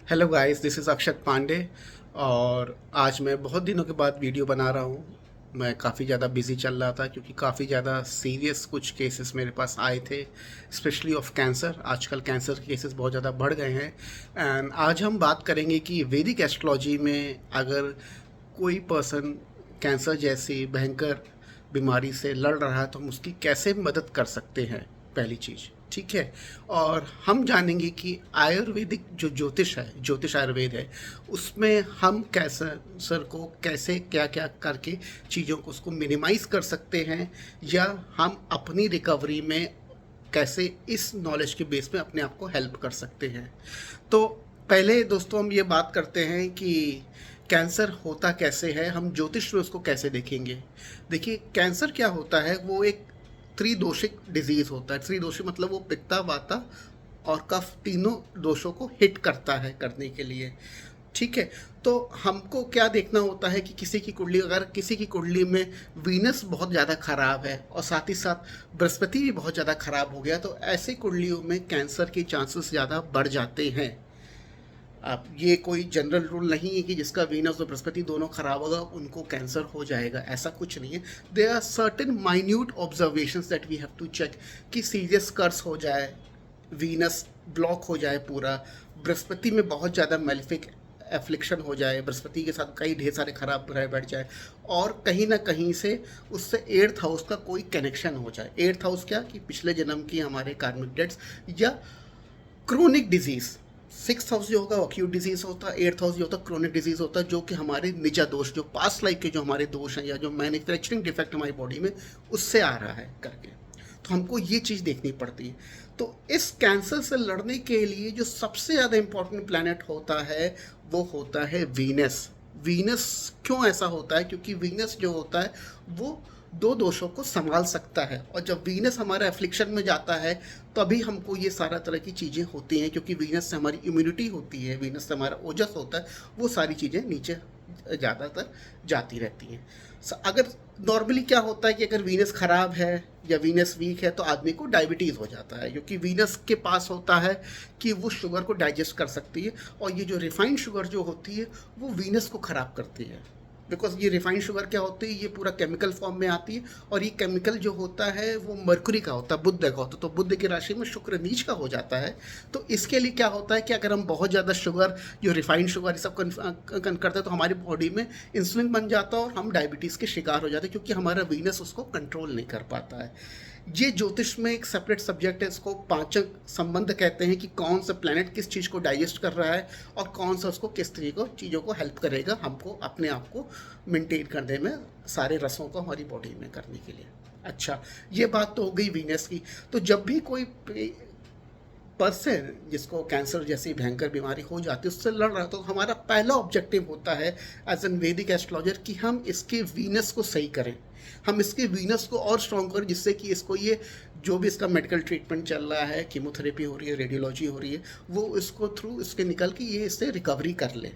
Hello guys, this is अक्षत पांडे। और आज मैं बहुत दिनों के बाद वीडियो बना रहा हूँ। मैं काफ़ी ज़्यादा बिज़ी चल रहा था क्योंकि काफ़ी ज़्यादा सीरियस कुछ केसेस मेरे पास आए थे, स्पेशली ऑफ कैंसर। आजकल कैंसर के केसेस बहुत ज़्यादा बढ़ गए हैं। एंड आज हम बात करेंगे कि वैदिक एस्ट्रोलॉजी में अगर कोई पर्सन कैंसर जैसी भयंकर बीमारी से लड़ रहा है तो हम उसकी कैसे मदद कर सकते हैं, पहली चीज़। ठीक है। और हम जानेंगे कि आयुर्वेदिक जो ज्योतिष है, ज्योतिष आयुर्वेद है, उसमें हम कैंसर को कैसे क्या क्या करके चीज़ों को उसको मिनिमाइज़ कर सकते हैं, या हम अपनी रिकवरी में कैसे इस नॉलेज के बेस पे अपने आप को हेल्प कर सकते हैं। तो पहले दोस्तों हम ये बात करते हैं कि कैंसर होता कैसे है, हम ज्योतिष में उसको कैसे देखेंगे। देखिए, कैंसर क्या होता है, वो एक त्रिदोषिक डिजीज़ होता है। त्रिदोषी मतलब वो पित्ता, वाता और कफ तीनों दोषों को हिट करता है करने के लिए। ठीक है। तो हमको क्या देखना होता है कि किसी की कुंडली, अगर किसी की कुंडली में वीनस बहुत ज़्यादा खराब है और साथ ही साथ बृहस्पति भी बहुत ज़्यादा खराब हो गया, तो ऐसे कुंडलियों में कैंसर के चांसेस ज़्यादा बढ़ जाते हैं। अब ये कोई जनरल रूल नहीं है कि जिसका वीनस और बृहस्पति दोनों खराब होगा उनको कैंसर हो जाएगा, ऐसा कुछ नहीं है। There are certain minute observations that we have to check कि सीरियस कर्स हो जाए, वीनस ब्लॉक हो जाए पूरा, बृहस्पति में बहुत ज़्यादा मेलिफिक एफ्लिक्शन हो जाए, बृहस्पति के साथ कई ढेर सारे खराब ग्रह बैठ जाए, और कहीं ना कहीं से उससे एट्थ हाउस का कोई कनेक्शन हो जाए। एट्थ हाउस क्या कि पिछले जन्म की हमारे कार्मिक डेट्स, या क्रोनिक डिजीज। सिक्स हाउस जो होगा एक्यूट डिजीज होता है, एट्थ हाउस जो होता है क्रोनिक डिजीज होता है, जो कि हमारे निजा दोष, जो पास्ट लाइफ के जो हमारे दोष हैं या जो मैन्युफैक्चरिंग डिफेक्ट हमारी बॉडी में उससे आ रहा है करके। तो हमको ये चीज़ देखनी पड़ती है। तो इस कैंसर से लड़ने के लिए जो सबसे ज़्यादा इंपॉर्टेंट प्लैनेट होता है वो होता है वीनस। वीनस क्यों ऐसा होता है? क्योंकि वीनस जो होता है वो दो दोषों को संभाल सकता है, और जब वीनस हमारा एफ्लिक्शन में जाता है तभी हमको ये सारा तरह की चीज़ें होती हैं, क्योंकि वीनस से हमारी इम्यूनिटी होती है, वीनस से हमारा ओजस होता है, वो सारी चीज़ें नीचे ज़्यादातर जाती रहती हैं। अगर नॉर्मली क्या होता है कि अगर वीनस ख़राब है या वीनस वीक है तो आदमी को डायबिटीज़ हो जाता है, क्योंकि वीनस के पास होता है कि वो शुगर को डाइजेस्ट कर सकती है, और ये जो रिफाइंड शुगर जो होती है वो वीनस को ख़राब करती है। बिकॉज ये रिफाइंड शुगर क्या होती है, ये पूरा केमिकल फॉर्म में आती है, और ये केमिकल जो होता है वो मरकुरी का होता है, बुध का होता है, तो बुध की राशि में शुक्र नीच का हो जाता है। तो इसके लिए क्या होता है कि अगर हम बहुत ज़्यादा शुगर, जो रिफाइंड शुगर ये सब करते हैं, तो हमारी बॉडी में इंसुलिन बन जाता है और हम डायबिटीज़ के शिकार हो जाते हैं, क्योंकि हमारा वीनस उसको कंट्रोल नहीं कर पाता है। ये ज्योतिष में एक सेपरेट सब्जेक्ट है, इसको पाचक संबंध कहते हैं, कि कौन सा प्लेनेट किस चीज़ को डाइजेस्ट कर रहा है और कौन सा उसको किस तरीके को चीज़ों को हेल्प करेगा हमको अपने आप को मेंटेन करने में, सारे रसों को हमारी बॉडी में करने के लिए। अच्छा, ये बात तो हो गई वीनस की। तो जब भी कोई पर्सन जिसको कैंसर जैसी भयंकर बीमारी हो जाती है उससे लड़ रहा है, तो हमारा पहला ऑब्जेक्टिव होता है एज एन वैदिक एस्ट्रोलॉजर कि हम इसके वीनस को सही करें, हम इसके वीनस को और स्ट्रॉन्ग करें, जिससे कि इसको ये जो भी इसका मेडिकल ट्रीटमेंट चल रहा है, कीमोथेरेपी हो रही है, रेडियोलॉजी हो रही है, वो इसको थ्रू इसके निकल के ये इससे रिकवरी कर ले।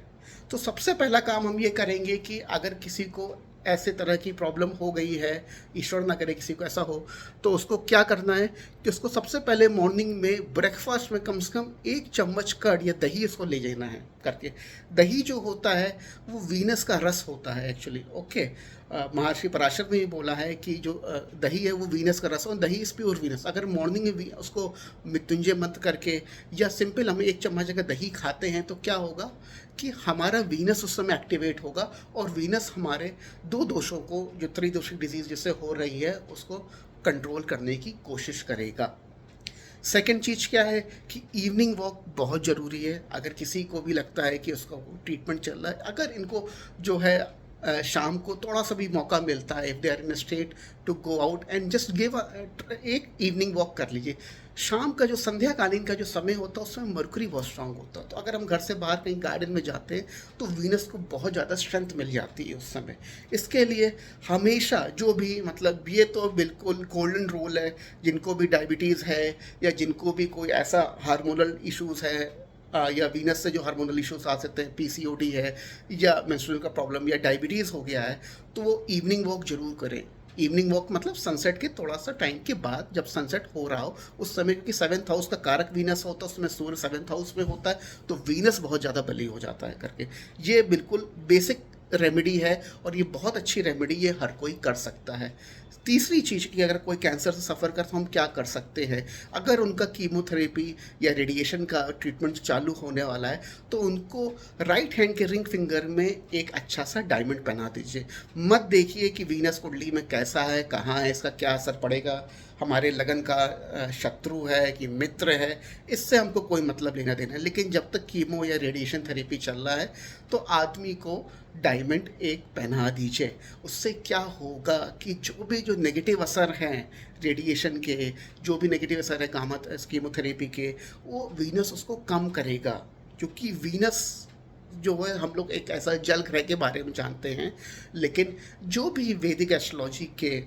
तो सबसे पहला काम हम ये करेंगे कि अगर किसी को ऐसे तरह की प्रॉब्लम हो गई है, ईश्वर ना करे किसी को ऐसा हो, तो उसको क्या करना है कि उसको सबसे पहले मॉर्निंग में ब्रेकफास्ट में कम से कम 1 चम्मच कर्ड या दही इसको ले जाना है करके। दही जो होता है वो वीनस का रस होता है एक्चुअली। ओके। महर्षि पराशर ने भी बोला है कि जो दही है वो वीनस का रस, और दही इज़ प्योर वीनस। अगर मॉर्निंग में उसको मृत्युंजय मंत्र करके या सिंपल हम 1 चम्मच अगर दही खाते हैं तो क्या होगा कि हमारा वीनस उस समय एक्टिवेट होगा, और वीनस हमारे दो दोषों को, जो त्रिदोषिक डिजीज़ जिससे हो रही है, उसको कंट्रोल करने की कोशिश करेगा। सेकेंड चीज़ क्या है कि इवनिंग वॉक बहुत ज़रूरी है। अगर किसी को भी लगता है कि उसका ट्रीटमेंट चल रहा है, अगर इनको जो है शाम को थोड़ा सा भी मौका मिलता है, if they are in a state to go out and just give एक इवनिंग वॉक कर लीजिए। शाम का जो संध्याकालीन का जो समय होता है उसमें मरकरी बहुत स्ट्रांग होता है, तो अगर हम घर से बाहर कहीं गार्डन में जाते हैं तो वीनस को बहुत ज़्यादा स्ट्रेंथ मिल जाती है उस समय। इसके लिए हमेशा जो भी, मतलब ये तो बिल्कुल गोल्डन रूल है, जिनको भी डायबिटीज़ है या जिनको भी कोई ऐसा हार्मोनल इश्यूज़ है, या वीनस से जो हार्मोनल इश्यूज आ सकते हैं, पीसीओडी है या मेंस्ट्रुअल का प्रॉब्लम या डायबिटीज़ हो गया है, तो वो इवनिंग वॉक जरूर करें। इवनिंग वॉक मतलब सनसेट के थोड़ा सा टाइम के बाद, जब सनसेट हो रहा हो उस समय, क्योंकि सेवन्थ हाउस का कारक वीनस होता है, उसमें सूर्य सेवन्थ हाउस में होता है, तो वीनस बहुत ज़्यादा बली हो जाता है करके। ये बिल्कुल बेसिक रेमेडी है और ये बहुत अच्छी रेमेडी, ये हर कोई कर सकता है। तीसरी चीज़ कि अगर कोई कैंसर से सफ़र कर तो हम क्या कर सकते हैं, अगर उनका कीमोथेरेपी या रेडिएशन का ट्रीटमेंट चालू होने वाला है तो उनको राइट हैंड के रिंग फिंगर में एक अच्छा सा डायमंड पहना दीजिए। मत देखिए कि वीनस कुंडली में कैसा है, कहाँ है, इसका क्या असर पड़ेगा, हमारे लगन का शत्रु है कि मित्र है, इससे हमको कोई मतलब लेना देना है। लेकिन जब तक कीमो या रेडिएशन थेरेपी चल रहा है तो आदमी को डायमंड एक पहना दीजिए। उससे क्या होगा कि जो भी जो नेगेटिव असर हैं रेडिएशन के, जो भी नेगेटिव असर है कीमोथेरेपी के, वो वीनस उसको कम करेगा। क्योंकि वीनस जो है, हम लोग एक ऐसा जल ग्रह के बारे में जानते हैं, लेकिन जो भी वैदिक एस्ट्रोलॉजी के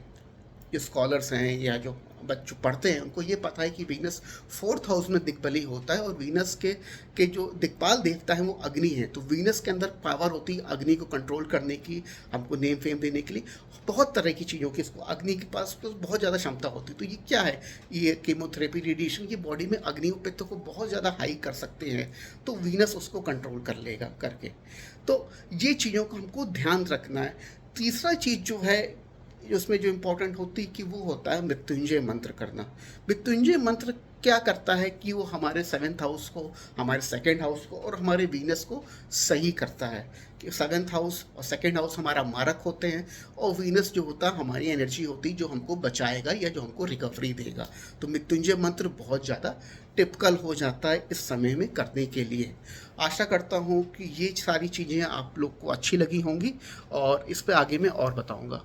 जो स्कॉलर्स हैं या जो बच्चों पढ़ते हैं उनको ये पता है कि वीनस फोर्थ हाउस में दिग्बली होता है, और वीनस के जो दिक्पाल देवता है वो अग्नि है। तो वीनस के अंदर पावर होती है अग्नि को कंट्रोल करने की, हमको नेम फेम देने के लिए, बहुत तरह की चीज़ों की इसको अग्नि के पास तो बहुत ज़्यादा क्षमता होती है। तो ये क्या है, ये कीमोथेरेपी रेडिएशन की बॉडी में अग्नि उपयुक्त को बहुत ज़्यादा हाई कर सकते हैं, तो वीनस उसको कंट्रोल कर लेगा करके। तो ये चीज़ों को हमको ध्यान रखना है। तीसरा चीज़ जो है उसमें जो इम्पोर्टेंट होती है कि वो होता है मृत्युंजय मंत्र करना। मृत्युंजय मंत्र क्या करता है कि वो हमारे सेवन्थ हाउस को, हमारे सेकंड हाउस को और हमारे वीनस को सही करता है। कि सेवन्थ हाउस और सेकंड हाउस हमारा मारक होते हैं, और वीनस जो होता है हमारी एनर्जी होती है जो हमको बचाएगा या जो हमको रिकवरी देगा। तो मृत्युंजय मंत्र बहुत ज़्यादा टिपिकल हो जाता है इस समय में करने के लिए। आशा करता हूँ कि ये सारी चीज़ें आप लोग को अच्छी लगी होंगी, और इस पर आगे मैं और बताऊँगा।